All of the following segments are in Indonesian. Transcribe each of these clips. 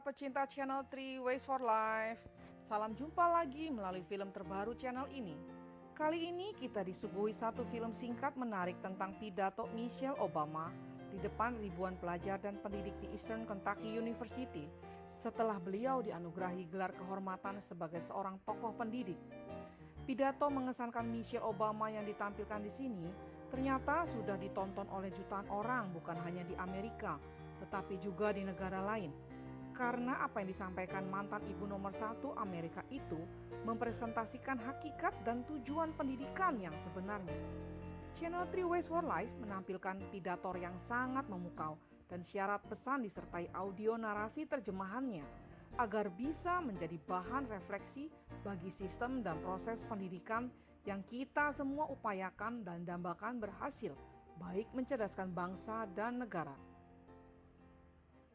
para pecinta channel 3 Ways for Life. Salam jumpa lagi melalui film terbaru channel ini. Kali ini kita disuguhi satu film singkat menarik tentang pidato Michelle Obama di depan ribuan pelajar dan pendidik di Eastern Kentucky University setelah beliau dianugerahi gelar kehormatan sebagai seorang tokoh pendidik. Pidato mengesankan Michelle Obama yang ditampilkan di sini ternyata sudah ditonton oleh jutaan orang bukan hanya di Amerika, tetapi juga di negara lain. Karena apa yang disampaikan mantan ibu nomor 1 Amerika itu mempresentasikan hakikat dan tujuan pendidikan yang sebenarnya. Channel 3 Ways for Life menampilkan pidator yang sangat memukau dan syarat pesan disertai audio narasi terjemahannya agar bisa menjadi bahan refleksi bagi sistem dan proses pendidikan yang kita semua upayakan dan dambakan berhasil, baik mencerdaskan bangsa dan negara.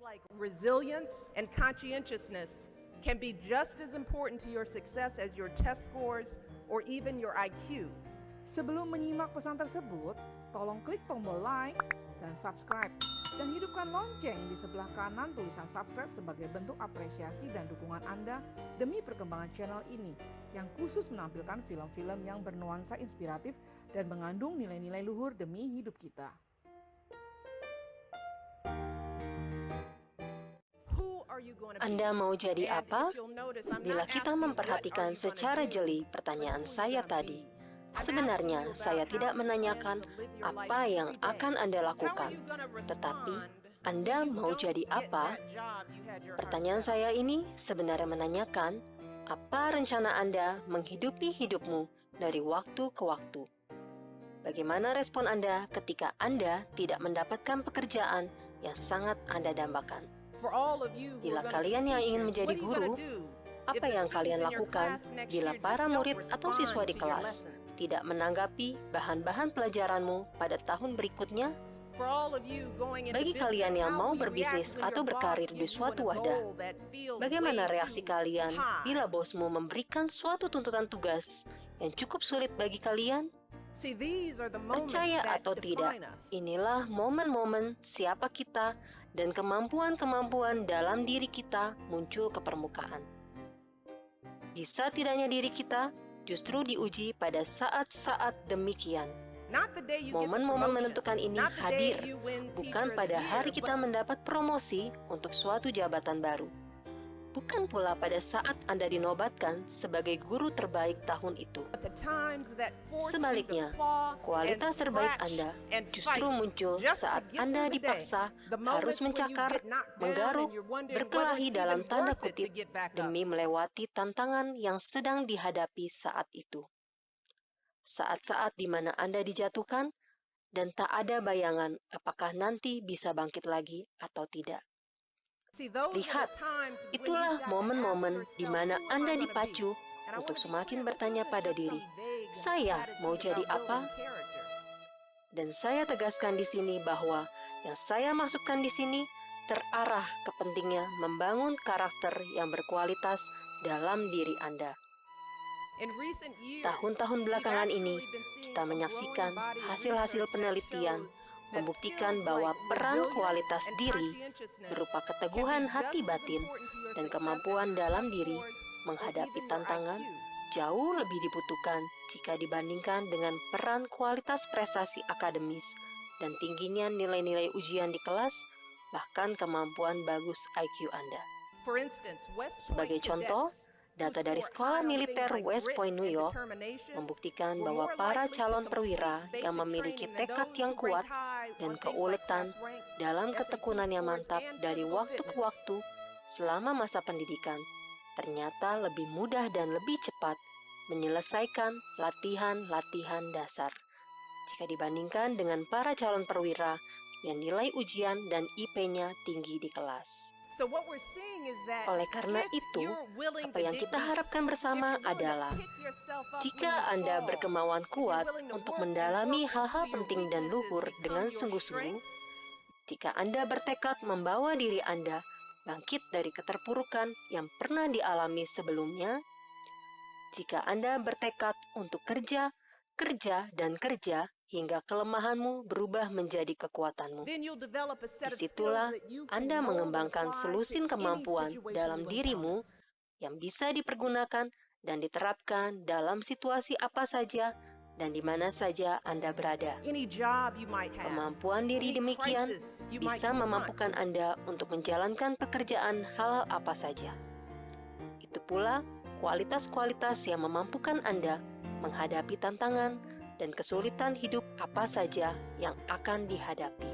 Like resilience and conscientiousness can be just as important to your success as your test scores or even your IQ. Sebelum menyimak pesan tersebut, tolong klik tombol like dan subscribe dan hidupkan lonceng di sebelah kanan tulisan subscribe sebagai bentuk apresiasi dan dukungan Anda demi perkembangan channel ini yang khusus menampilkan film-film yang bernuansa inspiratif dan mengandung nilai-nilai luhur demi hidup kita. Anda mau jadi apa? Bila kita memperhatikan secara jeli pertanyaan saya tadi, sebenarnya saya tidak menanyakan apa yang akan Anda lakukan, tetapi Anda mau jadi apa? Pertanyaan saya ini sebenarnya menanyakan apa rencana Anda menghidupi hidupmu dari waktu ke waktu. Bagaimana respon Anda ketika Anda tidak mendapatkan pekerjaan yang sangat Anda dambakan? Bila kalian yang ingin menjadi guru, apa yang kalian lakukan bila para murid atau siswa di kelas tidak menanggapi bahan-bahan pelajaranmu pada tahun berikutnya? Bagi kalian yang mau berbisnis atau berkarir di suatu wadah, bagaimana reaksi kalian bila bosmu memberikan suatu tuntutan tugas yang cukup sulit bagi kalian? Percaya atau tidak, inilah momen-momen siapa kita dan kemampuan-kemampuan dalam diri kita muncul ke permukaan. Bisa tidaknya diri kita justru diuji pada saat-saat demikian. Momen-momen menentukan ini hadir bukan pada hari kita mendapat promosi untuk suatu jabatan baru. Bukan pula pada saat Anda dinobatkan sebagai guru terbaik tahun itu. Sebaliknya, kualitas terbaik Anda justru muncul saat Anda dipaksa harus mencakar, menggaruk, berkelahi dalam tanda kutip demi melewati tantangan yang sedang dihadapi saat itu. Saat-saat di mana Anda dijatuhkan dan tak ada bayangan apakah nanti bisa bangkit lagi atau tidak. Lihat, itulah momen-momen di mana Anda dipacu untuk semakin bertanya pada diri, saya mau jadi apa? Dan saya tegaskan di sini bahwa yang saya masukkan di sini terarah ke pentingnya membangun karakter yang berkualitas dalam diri Anda. Tahun-tahun belakangan ini, kita menyaksikan hasil-hasil penelitian membuktikan bahwa peran kualitas diri berupa keteguhan hati batin dan kemampuan dalam diri menghadapi tantangan jauh lebih dibutuhkan jika dibandingkan dengan peran kualitas prestasi akademis dan tingginya nilai-nilai ujian di kelas, bahkan kemampuan bagus IQ Anda. Sebagai contoh, data dari Sekolah Militer West Point, New York, membuktikan bahwa para calon perwira yang memiliki tekad yang kuat dan keuletan dalam ketekunan yang mantap dari waktu ke waktu selama masa pendidikan, ternyata lebih mudah dan lebih cepat menyelesaikan latihan-latihan dasar jika dibandingkan dengan para calon perwira yang nilai ujian dan IP-nya tinggi di kelas. Oleh karena itu, apa yang kita harapkan bersama adalah jika Anda berkemauan kuat untuk mendalami hal-hal penting dan luhur dengan sungguh-sungguh, jika Anda bertekad membawa diri Anda bangkit dari keterpurukan yang pernah dialami sebelumnya, jika Anda bertekad untuk kerja, dan kerja hingga kelemahanmu berubah menjadi kekuatanmu. Then you'll develop a set of Disitulah skills that you Anda can mold and mengembangkan apply selusin to any kemampuan situation dalam you dirimu yang bisa dipergunakan dan diterapkan dalam situasi apa saja dan di mana saja Anda berada. Any job you might have, Kemampuan diri any demikian crisis you might bisa confront. memampukan Anda untuk menjalankan pekerjaan hal apa saja. Itu pula kualitas-kualitas yang memampukan Anda menghadapi tantangan dan kesulitan hidup apa saja yang akan dihadapi.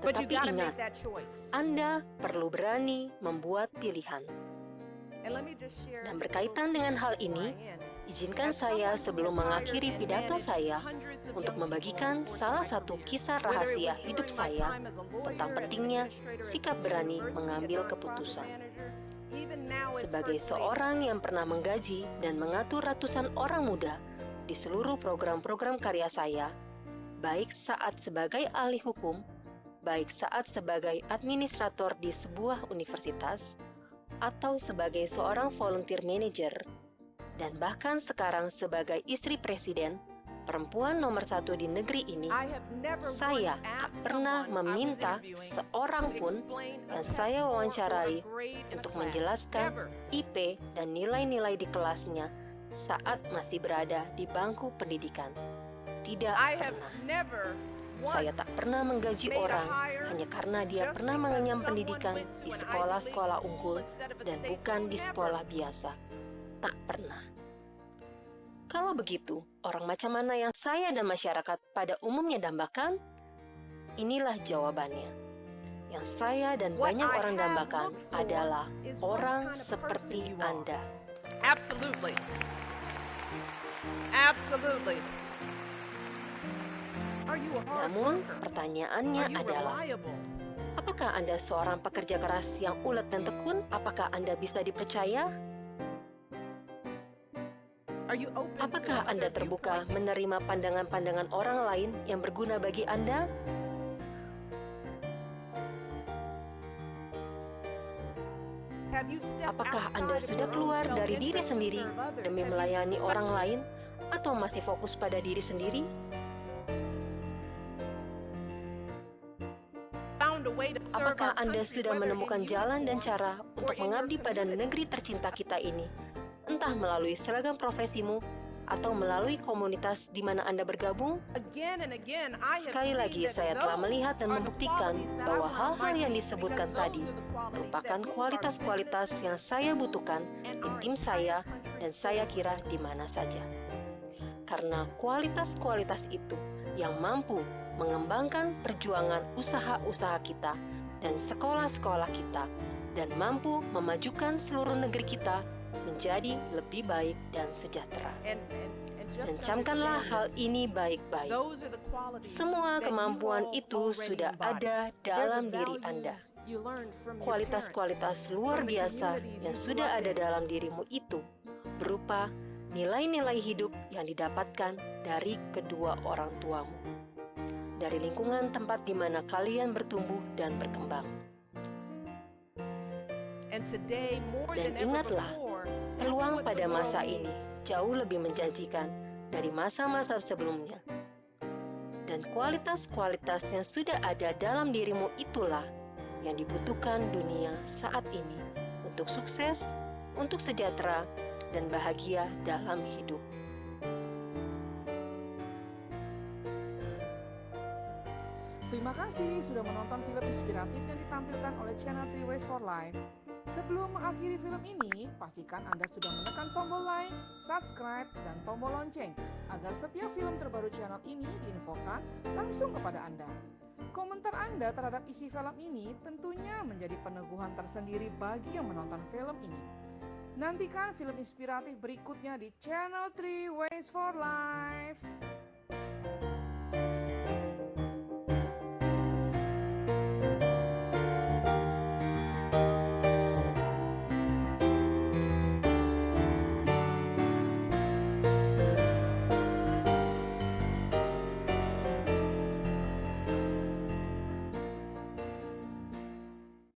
But you Tetapi gotta ingat, make that choice. Anda perlu berani membuat pilihan. And let me just share Dan this berkaitan little dengan hal secret ini, before I end. izinkan As saya someone who sebelum has hired mengakhiri and pidato managed saya hundreds of untuk young membagikan people over the course salah of my satu career. kisah Whether it rahasia was hidup during my saya time as a lawyer, tentang as an pentingnya administrator at sikap Columbia berani University, mengambil a non-profit keputusan. manager, even now as Sebagai First Lady. seorang yang pernah menggaji dan mengatur ratusan orang muda di seluruh program-program karya saya, baik saat sebagai ahli hukum, baik saat sebagai administrator di sebuah universitas, atau sebagai seorang volunteer manager, dan bahkan sekarang sebagai istri presiden, perempuan nomor 1 di negeri ini, I have never saya once tak asked pernah someone I was meminta interviewing seorang to pun explain a yang test saya score or a wawancarai grade in a untuk class. menjelaskan Never. IP dan nilai-nilai di kelasnya saat masih berada di bangku pendidikan. Tidak I have pernah. never Saya tak pernah menggaji made a orang hire hanya karena dia just pernah because mengenyam someone pendidikan went to di an sekolah-sekolah Ivy League unggul school instead of a dan state bukan school. di Never. sekolah biasa. Tak pernah. Kalau begitu, orang macam mana yang saya dan masyarakat pada umumnya dambakan? Inilah jawabannya. Yang saya dan What banyak I orang have dambakan looked for adalah is what orang kind of seperti person you are. Anda. Absolutely. Absolutely. Are you a hard Namun, worker? pertanyaannya Are you adalah, reliable? apakah Anda seorang pekerja keras yang ulet dan tekun? Apakah Anda bisa dipercaya? Are you open Apakah to Anda other terbuka viewpoints? menerima pandangan-pandangan orang lain yang berguna bagi Anda? Have you stepped Apakah outside Anda of sudah your own keluar dari diri self-interest to sendiri serve others? demi Have you melayani orang lain, atau masih fokus pada diri sendiri? found a way to serve Apakah our Anda country, sudah whether menemukan in jalan dan uniform cara or untuk in your mengabdi pada community? negeri tercinta kita ini, entah melalui seragam profesimu atau melalui komunitas di mana Anda bergabung? Again and again, I have Sekali seen lagi that saya telah those melihat dan are the membuktikan qualities that I bahwa want on hal-hal my yang team, disebutkan because tadi those are the qualities merupakan that move our kualitas-kualitas business yang saya butuhkan and di our tim entire saya country dan saya forward. kira di mana saja. Karena kualitas-kualitas itu yang mampu mengembangkan perjuangan usaha-usaha kita dan sekolah-sekolah kita dan mampu memajukan seluruh negeri kita menjadi lebih baik dan sejahtera. And Dan just camkanlah understand hal this. ini baik-baik. Those are the qualities Semua that you kemampuan all itu already sudah embody. ada They're dalam the diri values Anda. you learned from your Kualitas-kualitas parents, luar from the biasa communities yang you sudah grew up ada in. dalam dirimu itu berupa nilai-nilai hidup yang didapatkan dari kedua orang tuamu, dari lingkungan tempat di mana kalian bertumbuh dan berkembang. And today, more Dan than ever ingatlah, before, that's Peluang what pada the world masa ini needs. jauh lebih menjanjikan dari masa-masa sebelumnya. Dan kualitas-kualitas yang sudah ada dalam dirimu itulah yang dibutuhkan dunia saat ini untuk sukses, untuk sejahtera, dan bahagia dalam hidup. Terima kasih sudah menonton film inspiratif yang ditampilkan oleh channel 3 Ways for Life. Sebelum mengakhiri film ini, pastikan Anda sudah menekan tombol like, subscribe, dan tombol lonceng agar setiap film terbaru channel ini diinfokan langsung kepada Anda. Komentar Anda terhadap isi film ini tentunya menjadi peneguhan tersendiri bagi yang menonton film ini. Nantikan film inspiratif berikutnya di channel 3 Ways for Life.